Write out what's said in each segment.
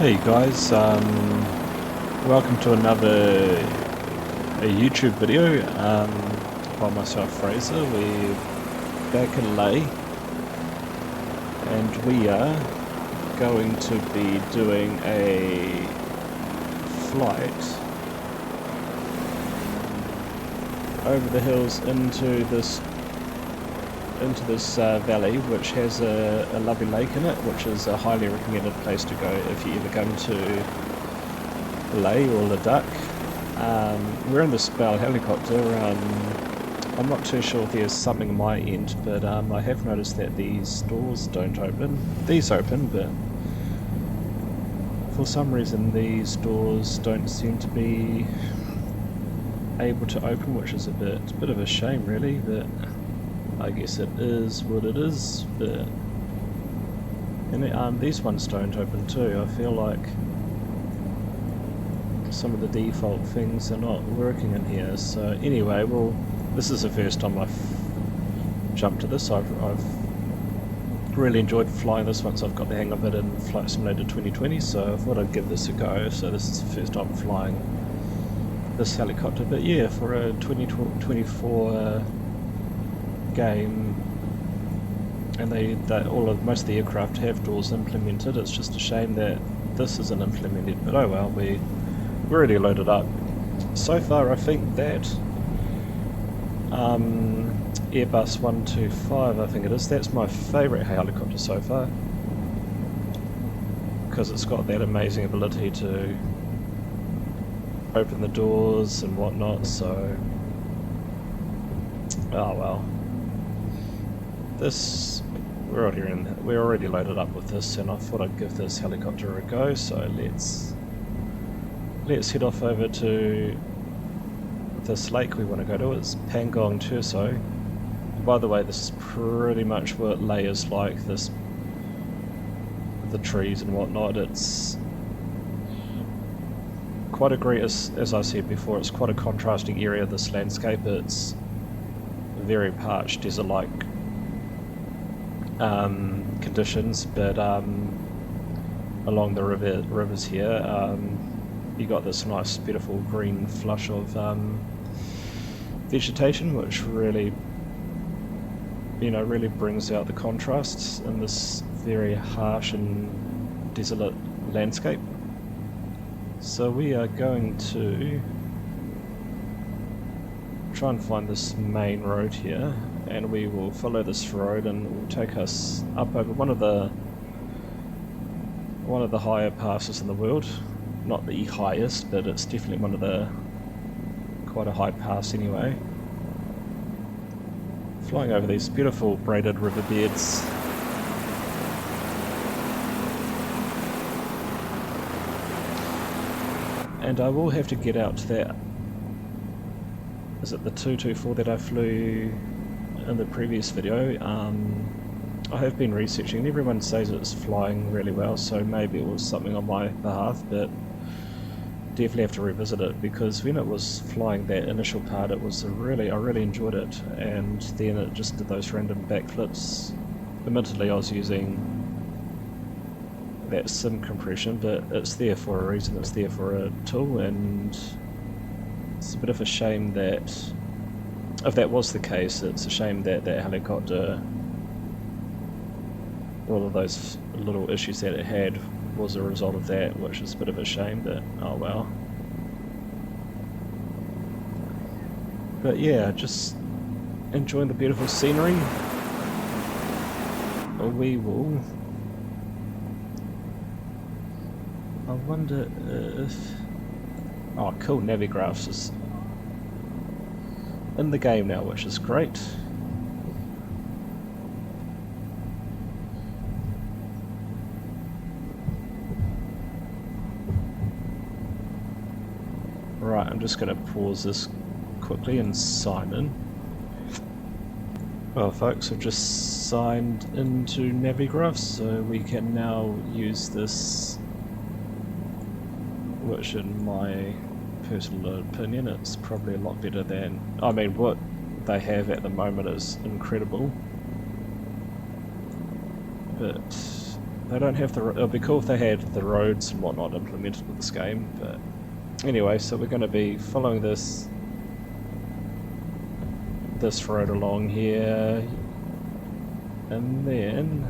Hey guys, welcome to another YouTube video by myself, Fraser. We're back in Leh and we are going to be doing a flight over the hills into this valley, which has a lovely lake in it, which is a highly recommended place to go if you ever come to Leh or Ladakh. We're in this Bell helicopter. I'm not too sure if there's something on my end, but I have noticed that these doors don't open. These open, but for some reason these doors don't seem to be able to open, which is a bit of a shame really, but I guess it is what it is. But and these ones don't open too. I feel like some of the default things are not working in here. So anyway, well, this is the first time I've jumped to this. I've really enjoyed flying this once I've got the hang of it in Flight Simulator 2020, so I thought I'd give this a go. So this is the first time flying this helicopter, but yeah, for a 2024 game, and most of the aircraft have doors implemented. It's just a shame that this isn't implemented, but oh well, we're already loaded up. So far I think that Airbus 125, I think it is, that's my favourite helicopter so far, because it's got that amazing ability to open the doors and whatnot. So oh well, we're already loaded up with this, and I thought I'd give this helicopter a go. So let's head off over to this lake we want to go to. It's Pangong Tso. By the way, this is pretty much what Leh is like. The trees and whatnot. It's quite a great, as I said before, it's quite a contrasting area. This landscape, it's very parched, desert-like conditions, but along the rivers here, you got this nice, beautiful green flush of vegetation, which really, really brings out the contrasts in this very harsh and desolate landscape. So we are going to try and find this main road here, and we will follow this road, and it will take us up over one of the higher passes in the world. Not the highest, but it's definitely one of the quite a high pass anyway. Flying over these beautiful braided riverbeds. And I will have to get out to that, is it the 224 that I flew in the previous video? I have been researching, and everyone says it's flying really well, so maybe it was something on my behalf, but definitely have to revisit it, because when it was flying that initial part, I really enjoyed it, and then it just did those random backflips. Admittedly, I was using that sim compression, but it's there for a reason. It's there for a tool, and it's a bit of a shame that, if that was the case, it's a shame that that helicopter, all of those little issues that it had was a result of that, which is a bit of a shame, but oh well. But yeah, just enjoying the beautiful scenery. We will, I wonder if, oh cool, Navigraphs is in the game now, which is great. Right, I'm just going to pause this quickly and sign in. Well folks, I've just signed into Navigraphs, so we can now use this, which in my personal opinion, it's probably a lot better than, I mean, what they have at the moment is incredible, but They don't have the... It'd be cool if they had the roads and whatnot implemented with this game, but... Anyway, so we're going to be following this road along here, and then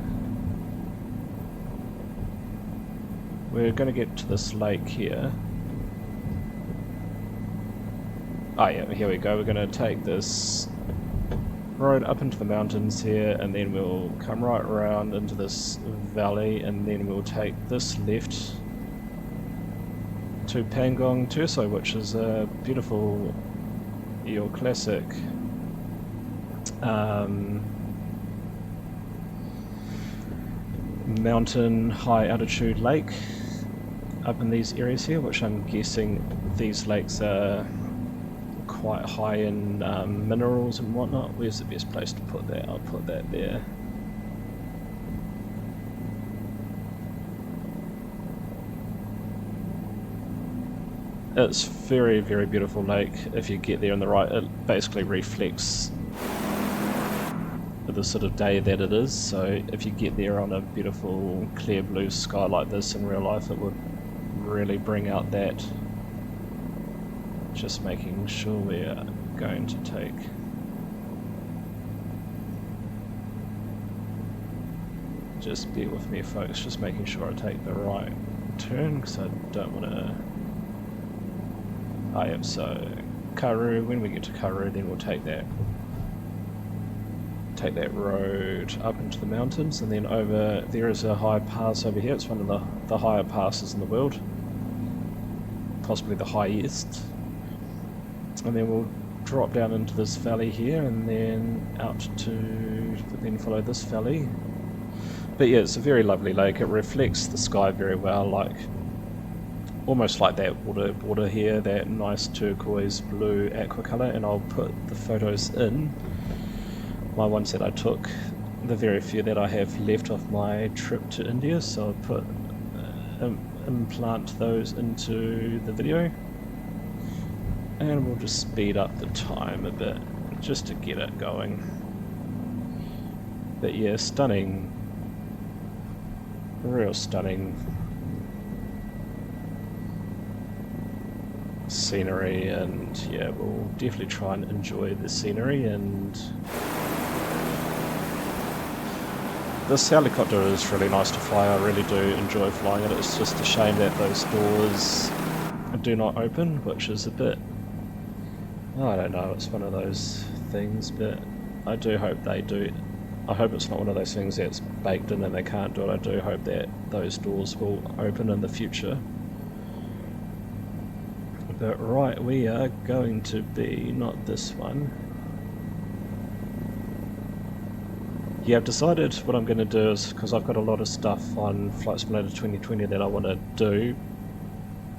we're going to get to this lake here. Oh yeah, here we go. We're going to take this road up into the mountains here, and then we'll come right around into this valley, and then we'll take this left to Pangong Tso, which is a beautiful, your classic mountain high altitude lake up in these areas here, which I'm guessing these lakes are quite high in minerals and whatnot. Where's the best place to put that? I'll put that there. It's very, very beautiful lake if you get there in the right. It basically reflects the sort of day that it is, so if you get there on a beautiful clear blue sky like this in real life, it would really bring out that. Just making sure we're going to take just bear with me folks, just making sure I take the right turn because I don't want to. I am so Karu, when we get to Karu then we'll take that road up into the mountains, and then over there is a high pass over here. It's one of the higher passes in the world, possibly the highest, and then we'll drop down into this valley here and then out to then follow this valley. But yeah, it's a very lovely lake. It reflects the sky very well, like almost like that water here, that nice turquoise blue aqua colour. And I'll put the photos in, my ones that I took, the very few that I have left off my trip to India, so I'll put implant those into the video, and we'll just speed up the time a bit just to get it going. But yeah, stunning, real stunning scenery, and yeah, we'll definitely try and enjoy the scenery. And this helicopter is really nice to fly. I really do enjoy flying it. It's just a shame that those doors do not open, which is a bit, I don't know, it's one of those things, but I do hope they do. I hope it's not one of those things that's baked in and they can't do it. I do hope that those doors will open in the future. But right, we are going to be, not this one. Yeah, I've decided what I'm going to do is, because I've got a lot of stuff on Flight Simulator 2020 that I want to do,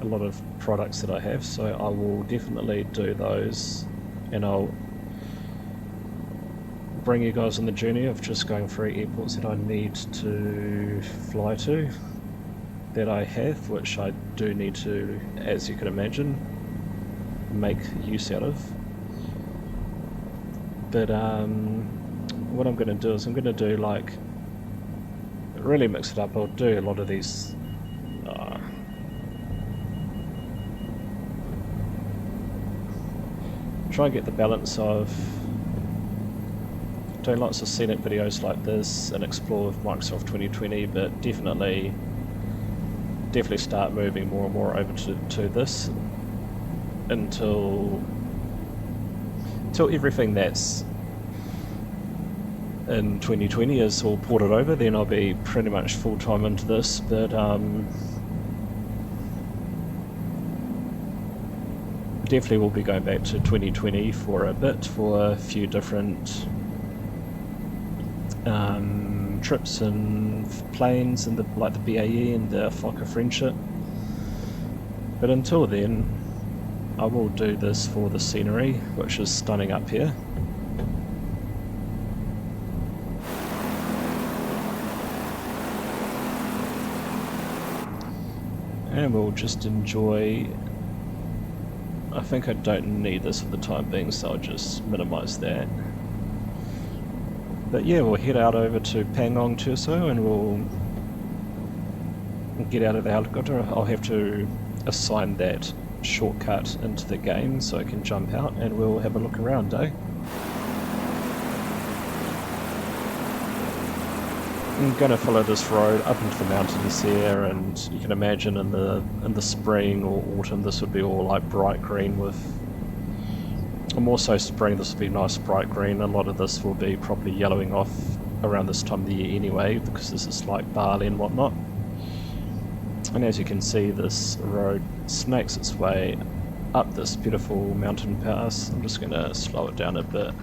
a lot of products that I have, so I will definitely do those, and I'll bring you guys on the journey of just going through airports that I need to fly to, that I have, which I do need to, as you can imagine, make use out of. But what I'm going to do is I'm going to do, like, really mix it up. I'll do a lot of these try and get the balance of doing lots of scenic videos like this and explore with Microsoft 2020, but definitely start moving more and more over to this until everything that's in 2020 is all ported over. Then I'll be pretty much full-time into this, but definitely will be going back to 2020 for a bit, for a few different trips and planes, and like the BAE and the Fokker Friendship. But until then, I will do this for the scenery, which is stunning up here. And we'll just enjoy. I think I don't need this for the time being, so I'll just minimize that. But yeah, we'll head out over to Pangong Tso and we'll get out of the helicopter, I'll have to assign that shortcut into the game so I can jump out and we'll have a look around, eh? I'm going to follow this road up into the mountains here, and you can imagine in the spring or autumn this would be all like bright green with, or more so spring, this will be nice bright green. A lot of this will be probably yellowing off around this time of the year anyway, because this is like barley and whatnot. And as you can see, this road snakes its way up this beautiful mountain pass. I'm just going to slow it down a bit.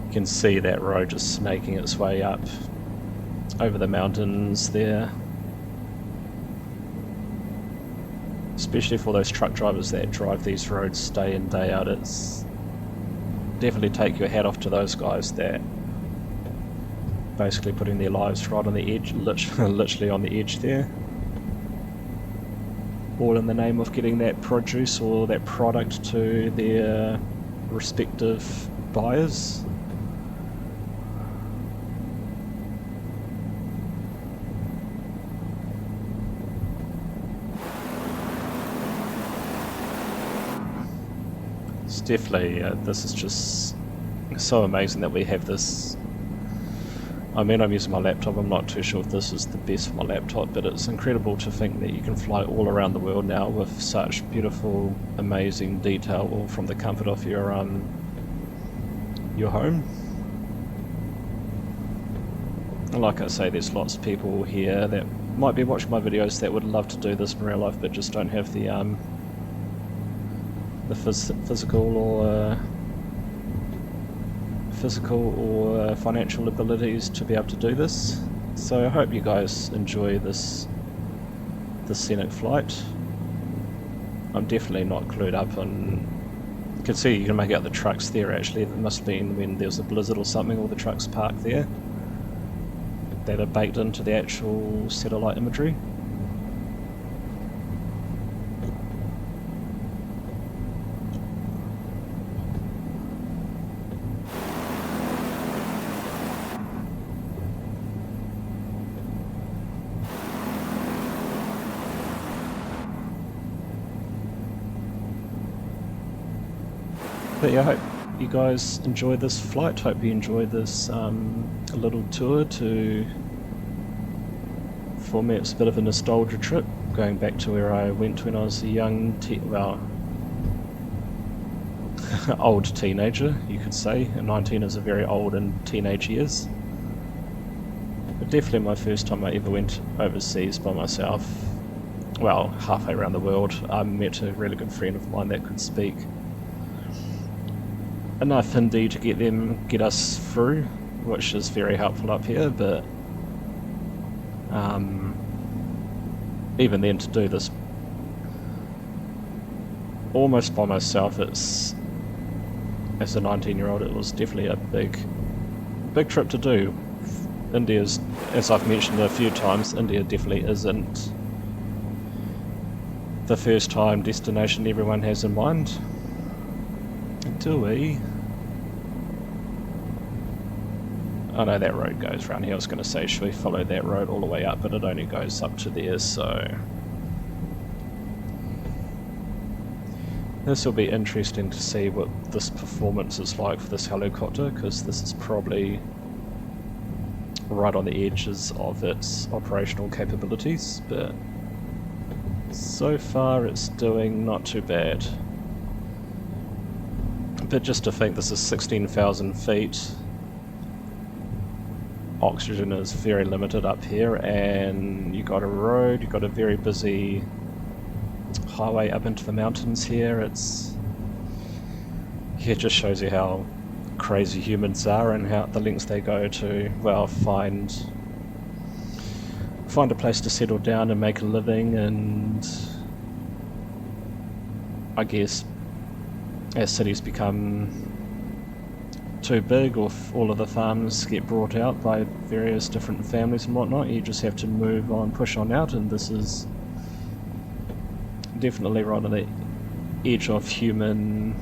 You can see that road just snaking its way up over the mountains there. Especially for those truck drivers that drive these roads day in, day out, it's definitely take your hat off to those guys that basically putting their lives right on the edge, literally on the edge there. All in the name of getting that produce or that product to their respective buyers. Definitely, this is just so amazing that we have this. I mean, I'm using my laptop, I'm not too sure if this is the best for my laptop, but it's incredible to think that you can fly all around the world now with such beautiful, amazing detail, all from the comfort of your home. And like I say, there's lots of people here that might be watching my videos that would love to do this in real life, but just don't have the physical or financial abilities to be able to do this. So I hope you guys enjoy this Scenic flight. I'm definitely not clued up on. You can see, you can make out the trucks there actually. It must have been when there was a blizzard or something, all the trucks parked there that are baked into the actual satellite imagery. But yeah, I hope you guys enjoy this flight. Hope you enjoy this little tour for me it's a bit of a nostalgia trip, going back to where I went when I was a young, old teenager, you could say. 19 is a very old and teenage years. But definitely my first time I ever went overseas by myself. Well, halfway around the world. I met a really good friend of mine that could speak enough Hindi to get us through, which is very helpful up here, but even then, to do this almost by myself, it's, as a 19-year-old, it was definitely a big trip to do. India's, as I've mentioned a few times, India definitely isn't the first time destination everyone has in mind. Do we? I know that road goes around here. I was going to say, should we follow that road all the way up? But it only goes up to there, so this will be interesting to see what this performance is like for this helicopter, because this is probably right on the edges of its operational capabilities, but so far it's doing not too bad. But just to think, this is 16,000 feet. Oxygen is very limited up here, and you got a road, you got a very busy highway up into the mountains here. It just shows you how crazy humans are and how the lengths they go to, well, find a place to settle down and make a living. And I guess as cities become too big, or if all of the farms get brought out by various different families and whatnot, you just have to move on, push on out, and this is definitely right on the edge of human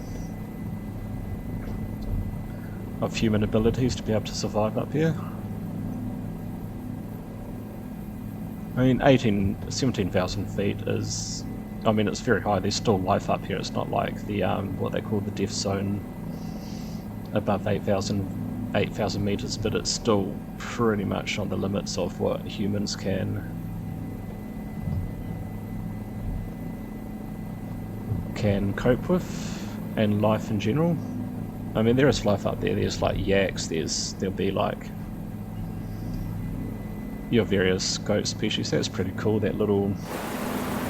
abilities to be able to survive up here. I mean, 17,000 feet is, I mean, it's very high. There's still life up here. It's not like the what they call the death zone above 8,000 meters, but it's still pretty much on the limits of what humans can cope with, and life in general. I mean, there is life up there. There's like yaks. There'll be like your various goat species. That's pretty cool. That little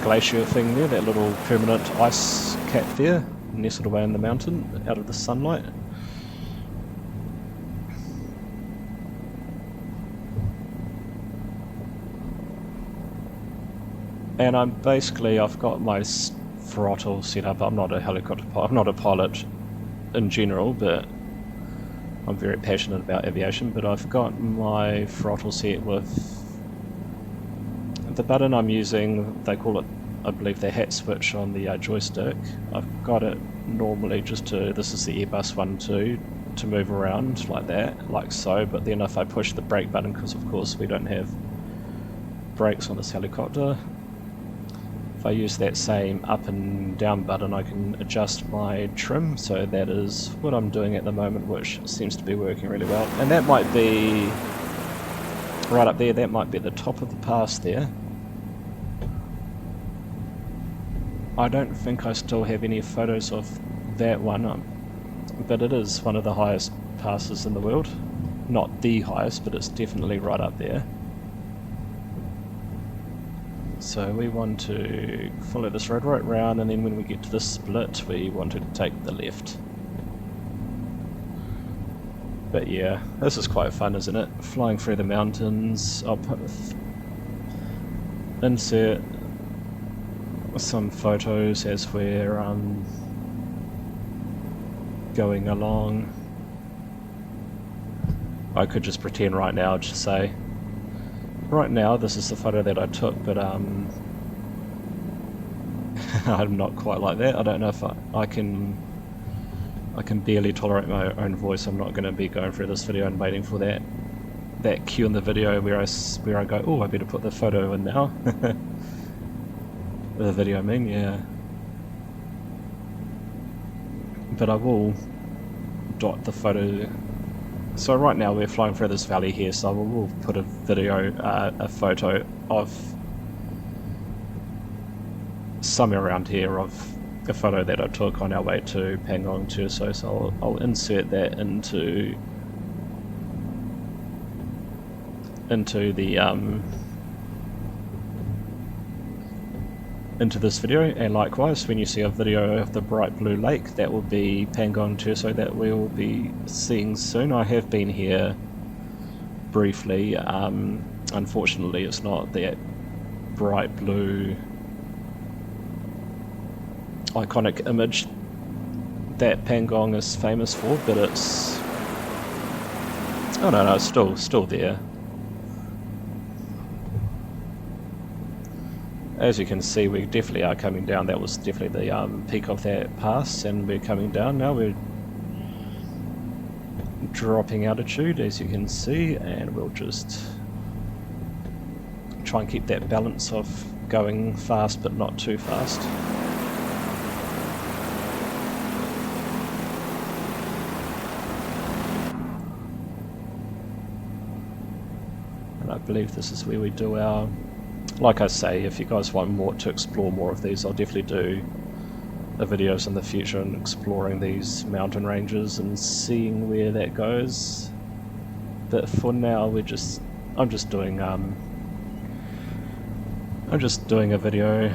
glacier thing there, that little permanent ice cap there, nestled away in the mountain, out of the sunlight. And I've got my throttle set up. I'm not a helicopter pilot. I'm not a pilot in general, but I'm very passionate about aviation. But I've got my throttle set with the button I'm using. They call it, I believe, the hat switch on the joystick. I've got it normally just to, this is the Airbus 1.2, to move around like that, like so. But then if I push the brake button, because of course we don't have brakes on this helicopter, if I use that same up and down button, I can adjust my trim. So that is what I'm doing at the moment, which seems to be working really well. And that might be right up there. That might be the top of the pass there. I don't think I still have any photos of that one, but it is one of the highest passes in the world. Not the highest, but it's definitely right up there. So we want to follow this road right round, and then when we get to this split, we want to take the left. But yeah, this is quite fun, isn't it? Flying through the mountains. I'll insert some photos as we're going along. I could just pretend right now, just say, right now this is the photo that I took, but I'm not quite like that. I don't know if I can barely tolerate my own voice. I'm not going to be going through this video and waiting for that cue in the video where I go, oh, I better put the photo in now. The video, I mean, yeah. But I will dot the photo. So right now we're flying through this valley here, so I will put a photo of somewhere around here, of a photo that I took on our way to Pangong Tso. So I'll insert that into this video. And likewise, when you see a video of the bright blue lake, that will be Pangong Tso that we will be seeing soon. I have been here briefly. Unfortunately, it's not that bright blue iconic image that Pangong is famous for, but it's, oh no, it's still there. As you can see, we definitely are coming down. That was definitely the peak of that pass, and we're coming down now. We're dropping altitude, as you can see, and we'll just try and keep that balance of going fast but not too fast. And I believe this is where we do our, like I say, if you guys want to explore more of these, I'll definitely do the videos in the future and exploring these mountain ranges and seeing where that goes. But for now, I'm just doing a video.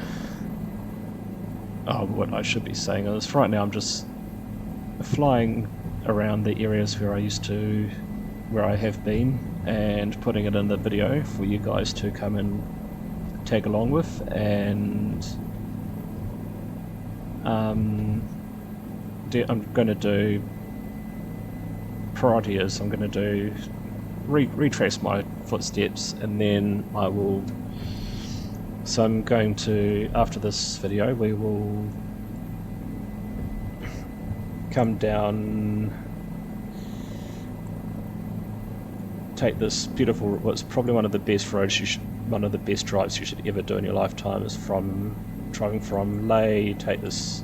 Oh, what I should be saying is, right now I'm just flying around the areas where I have been, and putting it in the video for you guys to come and tag along with. And I'm going to do priority is I'm going to do retrace my footsteps, and then I will. So I'm going to, after this video, we will come down, take this beautiful, what's probably one of the best roads one of the best drives you should ever do in your lifetime is driving from Leh, take this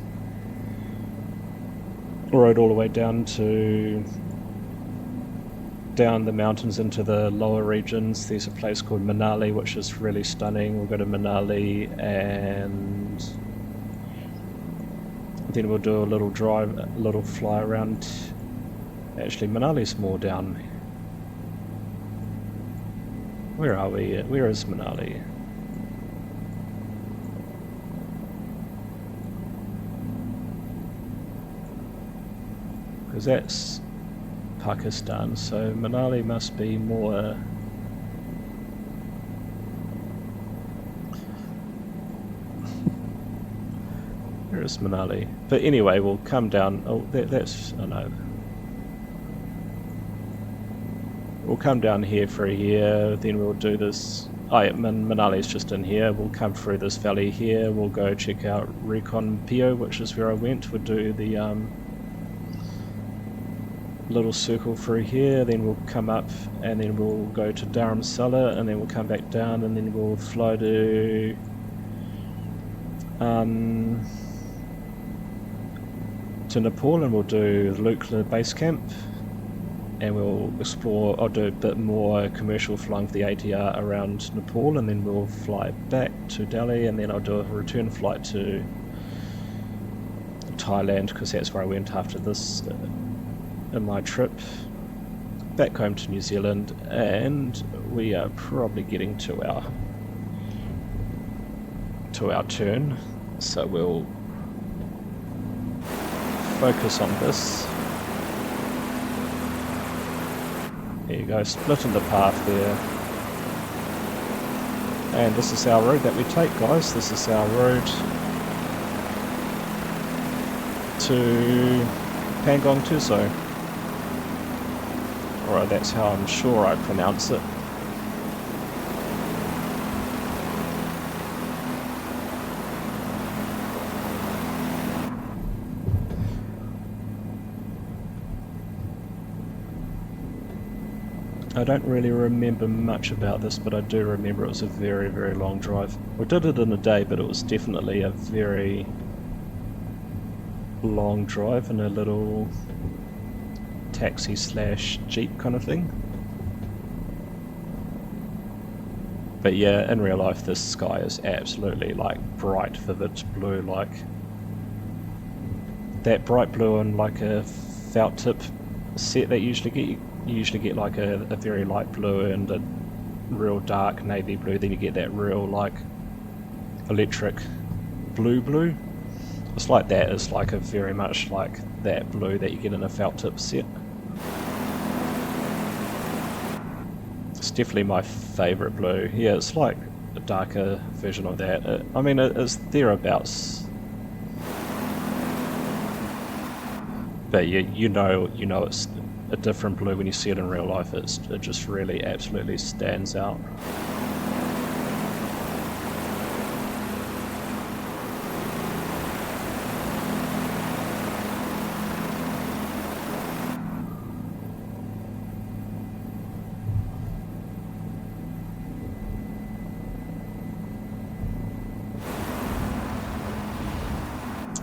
road all the way down the mountains into the lower regions. There's a place called Manali which is really stunning. We'll go to Manali and then we'll do a little fly around. Actually, Manali's more down. Where are we? Where is Manali? Because that's Pakistan, so Manali must be more. Where is Manali? But anyway, we'll come down. Oh, that's. Oh no. We'll come down here for a year, then we'll do this. Oh yeah, Manali's just in here. We'll come through this valley here. We'll go check out Recon Pio, which is where I went. We'll do the little circle through here, then we'll come up and then we'll go to Dharamsala, and then we'll come back down, and then we'll fly to Nepal, and we'll do Lukla base camp, and we'll explore. I'll do a bit more commercial flying for the ATR around Nepal, and then we'll fly back to Delhi, and then I'll do a return flight to Thailand, because that's where I went after this in my trip back home to New Zealand. And we are probably getting to our turn, so we'll focus on this. There you go, split in the path there. And this is our road that we take, guys. This is our road to Pangong Tso. Alright, that's how I'm sure I pronounce it. I don't really remember much about this, but I do remember it was a very, very long drive. We did it in a day, but it was definitely a very long drive in a little taxi / jeep kind of thing. But yeah, in real life this sky is absolutely like bright, vivid blue, like that bright blue and like a felt tip set that you usually get like a very light blue and a real dark navy blue, then you get that real like electric blue. It's like that. It's like a very much like that blue that you get in a felt tip set. It's definitely my favourite blue. Yeah, it's like a darker version of that. I mean, it's thereabouts. But you know it's a different blue when you see it in real life. It just really absolutely stands out.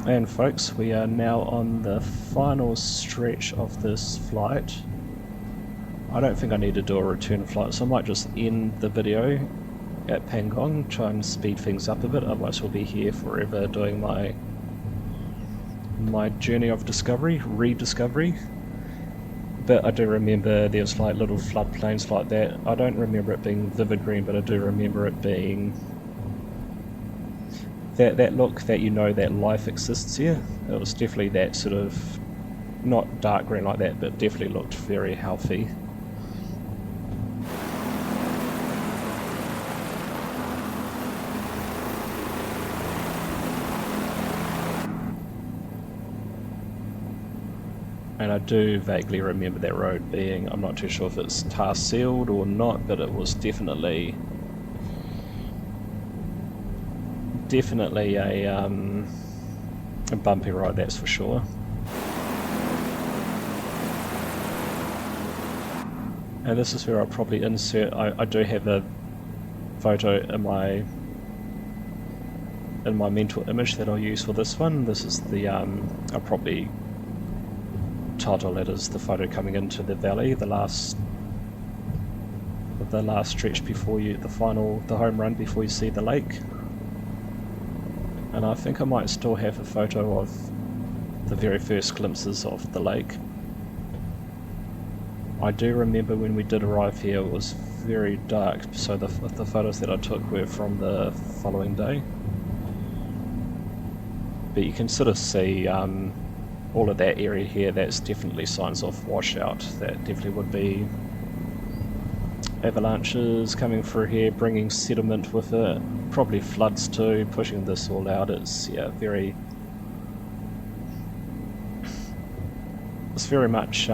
And folks, we are now on the final stretch of this flight. I don't think I need to do a return flight, so I might just end the video at Pangong, try and speed things up a bit, otherwise we'll be here forever doing my journey of rediscovery. But I do remember there's like little floodplains like that. I don't remember it being vivid green, but I do remember it being that look that you know that life exists here. It was definitely that sort of, not dark green like that, but definitely looked very healthy. And I do vaguely remember that road being, I'm not too sure if it's tar sealed or not, but it was definitely a bumpy ride, that's for sure. And this is where I'll probably insert, I do have a photo in my mental image that I'll use for this one. This is the, I'll probably title it as the photo coming into the valley, the last stretch before you, the home run before you see the lake. And I think I might still have a photo of the very first glimpses of the lake. I do remember when we did arrive here it was very dark, so the photos that I took were from the following day. But you can sort of see all of that area here, that's definitely signs of washout. That definitely would be avalanches coming through here, bringing sediment with it, probably floods too, pushing this all out. It's, yeah, it's very much,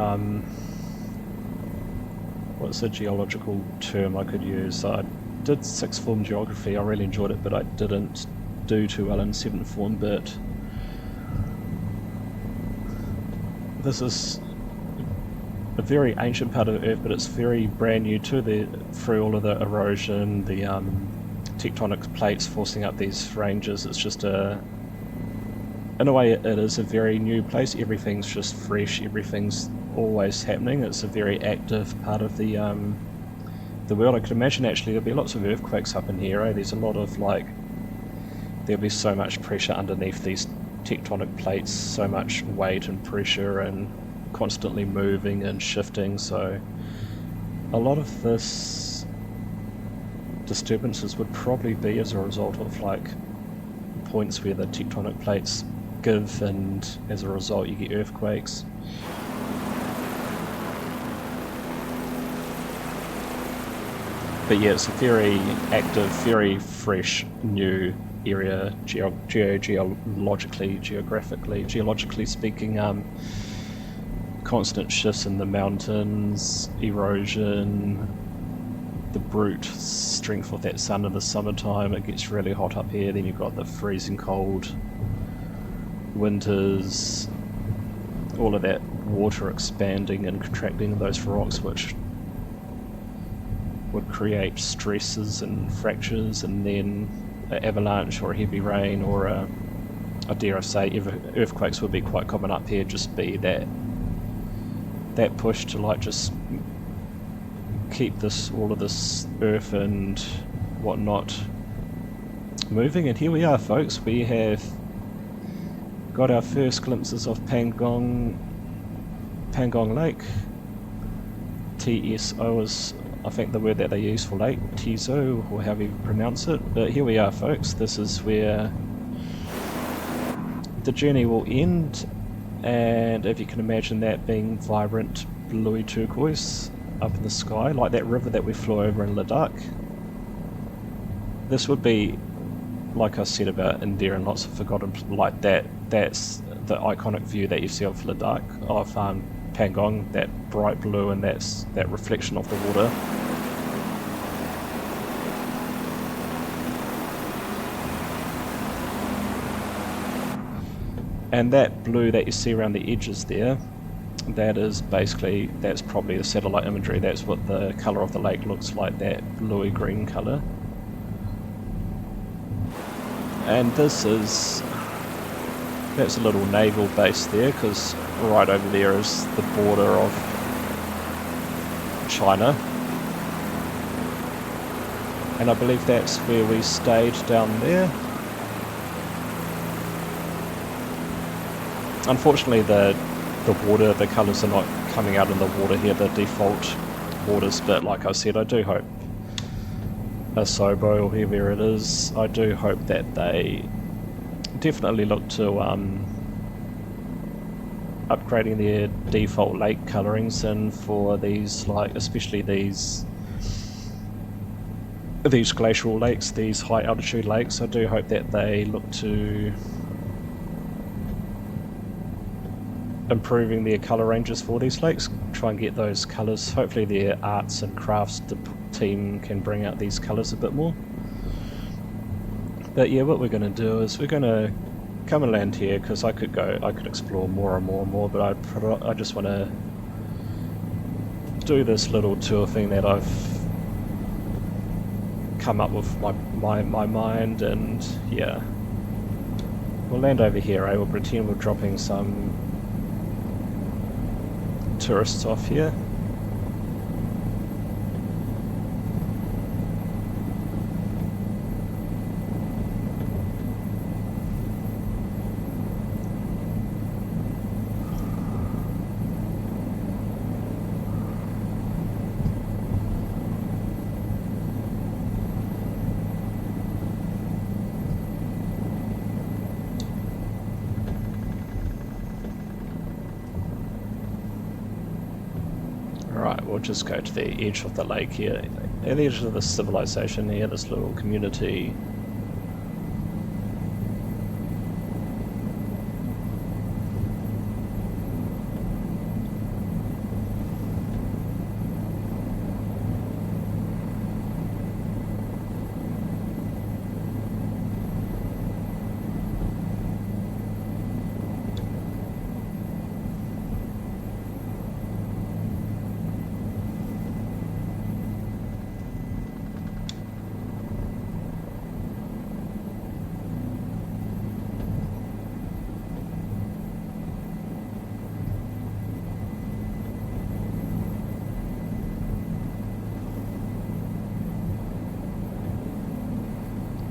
what's a geological term I could use? I did 6th form geography, I really enjoyed it, but I didn't do too well in 7th form, but this is a very ancient part of the Earth, but it's very brand new too, through all of the erosion, the tectonic plates forcing up these ranges. It's just in a way it is a very new place. Everything's just fresh, everything's always happening. It's a very active part of the world. I could imagine actually there'll be lots of earthquakes up in here, eh? There's a lot of there'll be so much pressure underneath these tectonic plates, so much weight and pressure and constantly moving and shifting, so a lot of this disturbances would probably be as a result of points where the tectonic plates give, and as a result you get earthquakes. But yeah, it's a very active, very fresh, new area, geologically speaking. Constant shifts in the mountains, erosion, the brute strength of that sun in the summertime. It gets really hot up here, then you've got the freezing cold winters, all of that water expanding and contracting those rocks, which would create stresses and fractures, and then an avalanche or a heavy rain or I dare I say earthquakes would be quite common up here, just be that push to just keep all of this earth and whatnot moving. And here we are, folks, we have got our first glimpses of Pangong Lake. TSO is I think the word that they use for lake, Tso, or however you pronounce it. But here we are, folks, this is where the journey will end. And if you can imagine that being vibrant bluey turquoise up in the sky, like that river that we flew over in Ladakh, this would be, like I said about India and lots of forgotten, that's the iconic view that you see of Ladakh, of Pangong, that bright blue, and that reflection of the water. And that blue that you see around the edges there, that's probably the satellite imagery. That's what the colour of the lake looks like, that bluey green colour. And that's a little naval base there, because right over there is the border of China. And I believe that's where we stayed down there. Unfortunately the water, the colours are not coming out in the water here, the default waters, but like I said, I do hope Asobo or whoever it is, I do hope that they definitely look to upgrading their default lake colourings, and for these, especially these glacial lakes, these high altitude lakes, I do hope that they look to improving their colour ranges for these lakes, try and get those colours. Hopefully their arts and crafts team can bring out these colours a bit more. But yeah, what we're going to do is we're going to come and land here, because I could explore more and more and more, but I just want to do this little tour thing that I've come up with my mind, and yeah. We'll land over here, We'll pretend we're dropping some tourists off here. Right, we'll just go to the edge of the lake here, at the edge of this civilization here, this little community.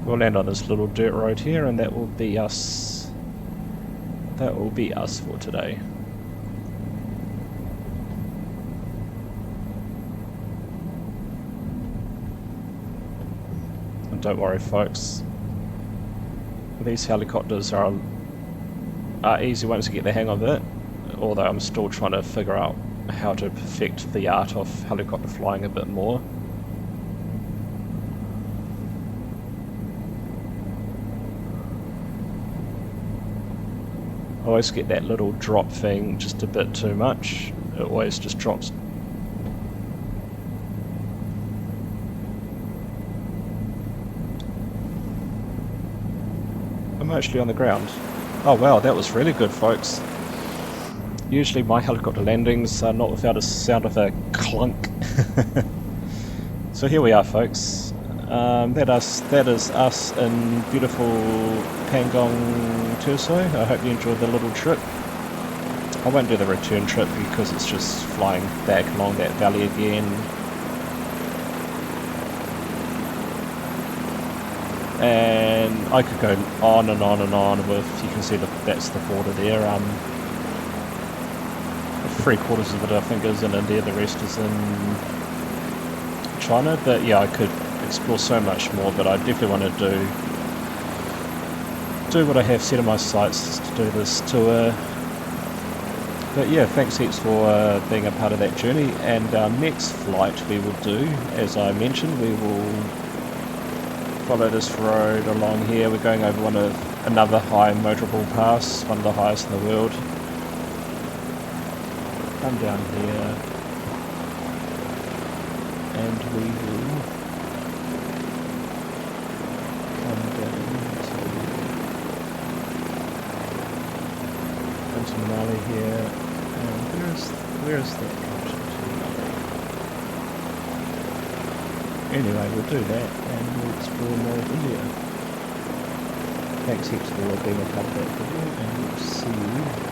We'll land on this little dirt road here, and that will be us. That will be us for today. And don't worry, folks. These helicopters are easy once you get the hang of it. Although I'm still trying to figure out how to perfect the art of helicopter flying a bit more. I always get that little drop thing just a bit too much. It always just drops. I'm actually on the ground. Oh wow, that was really good, folks. Usually my helicopter landings are not without a sound of a clunk. So here we are, folks. That is us in beautiful Pangong Tso. I hope you enjoyed the little trip. I won't do the return trip because it's just flying back along that valley again. And I could go on and on and on with, you can see that's the border there. 3/4 of it I think is in India, the rest is in China. But yeah, I could explore so much more, but I definitely want to do what I have set in my sights to do this tour. But yeah, thanks heaps for being a part of that journey, and our next flight we will do, as I mentioned, we will follow this road along here. We're going over another high motorable pass, one of the highest in the world. Come down here and we will to Manali here, and where's that connection to Manali? Anyway, we'll do that and we'll explore more of India. Thanks heaps for being a part of that video, and we'll see you